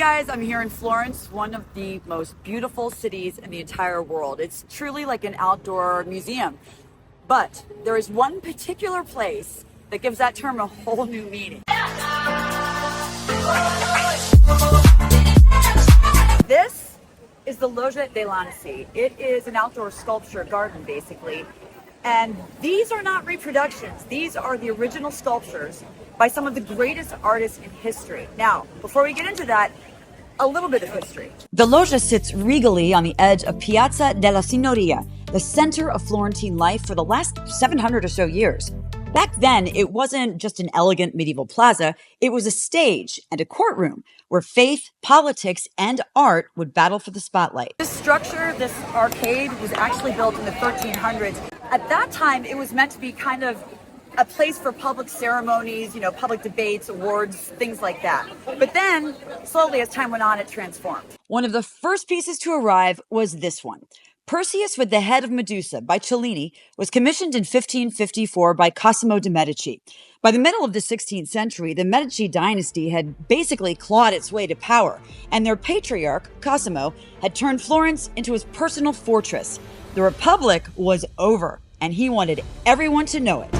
guys, I'm here in Florence, one of the most beautiful cities in the entire world. It's truly like an outdoor museum. But there is one particular place that gives that term a whole new meaning. This is the Loggia Dei Lanzi. It is an outdoor sculpture garden, basically. And these are not reproductions. These are the original sculptures by some of the greatest artists in history. Now, before we get into that, a little bit of history. The Loggia sits regally on the edge of Piazza della Signoria, the center of Florentine life for the last 700 or so years. Back then, it wasn't just an elegant medieval plaza, it was a stage and a courtroom where faith, politics, and art would battle for the spotlight. This structure, this arcade, was actually built in the 1300s. At that time, it was meant to be kind of a place for public ceremonies, public debates, awards, things like that. But then, slowly as time went on, it transformed. One of the first pieces to arrive was this one. Perseus with the Head of Medusa by Cellini was commissioned in 1554 by Cosimo de' Medici. By the middle of the 16th century, the Medici dynasty had basically clawed its way to power, and their patriarch, Cosimo, had turned Florence into his personal fortress. The Republic was over, and he wanted everyone to know it.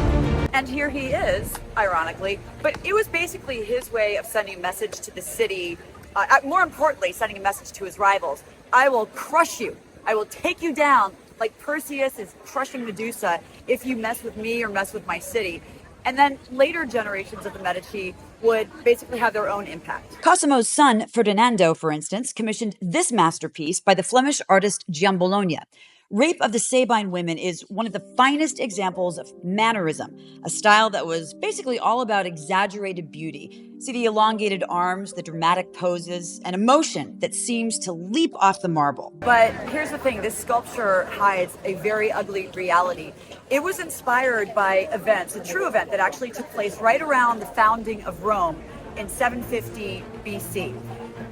And here he is, ironically, but it was basically his way of sending a message to the city, more importantly, sending a message to his rivals. I will crush you. I will take you down like Perseus is crushing Medusa if you mess with me or mess with my city. And then later generations of the Medici would basically have their own impact. Cosimo's son, Ferdinando, for instance, commissioned this masterpiece by the Flemish artist Giambologna. Rape of the Sabine Women is one of the finest examples of mannerism, a style that was basically all about exaggerated beauty. See the elongated arms, the dramatic poses, and emotion that seems to leap off the marble. But here's the thing, this sculpture hides a very ugly reality. It was inspired by events, a true event that actually took place right around the founding of Rome in 750 BC.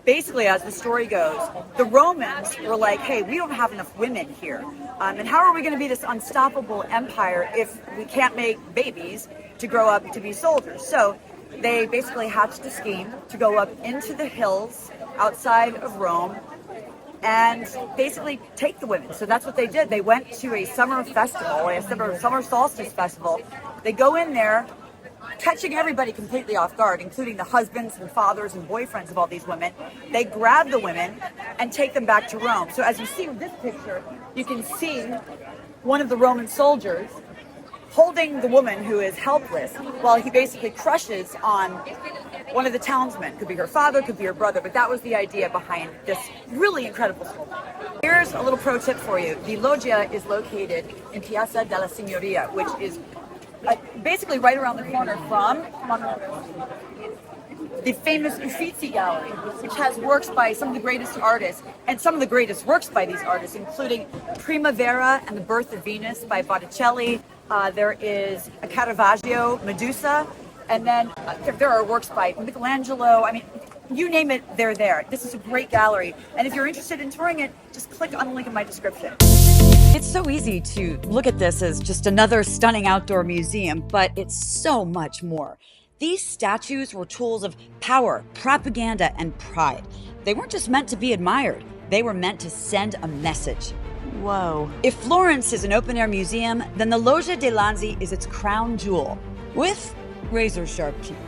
Basically, as the story goes, the Romans were like, hey, we don't have enough women here. And how are we going to be this unstoppable empire if we can't make babies to grow up to be soldiers? So they basically hatched a scheme to go up into the hills outside of Rome and basically take the women. So that's what they did. They went to a summer festival, a summer solstice festival. They go in there, catching everybody completely off guard, including the husbands and fathers and boyfriends of all these women. They grab the women and take them back to Rome. So as you see with this picture, you can see one of the Roman soldiers holding the woman who is helpless while he basically crushes on one of the townsmen. Could be her father, could be her brother, but that was the idea behind this really incredible sculpture. Here's a little pro tip for you. The Loggia is located in Piazza della Signoria, which is basically right around the corner from the famous Uffizi Gallery, which has works by some of the greatest artists, and some of the greatest works by these artists, including Primavera and the Birth of Venus by Botticelli. There is a Caravaggio, Medusa, and then there are works by Michelangelo. I mean, you name it, they're there. This is a great gallery, and if you're interested in touring it, just click on the link in my description. It's so easy to look at this as just another stunning outdoor museum, but it's so much more. These statues were tools of power, propaganda, and pride. They weren't just meant to be admired, they were meant to send a message. Whoa. If Florence is an open-air museum, then the Loggia dei Lanzi is its crown jewel, with razor-sharp teeth.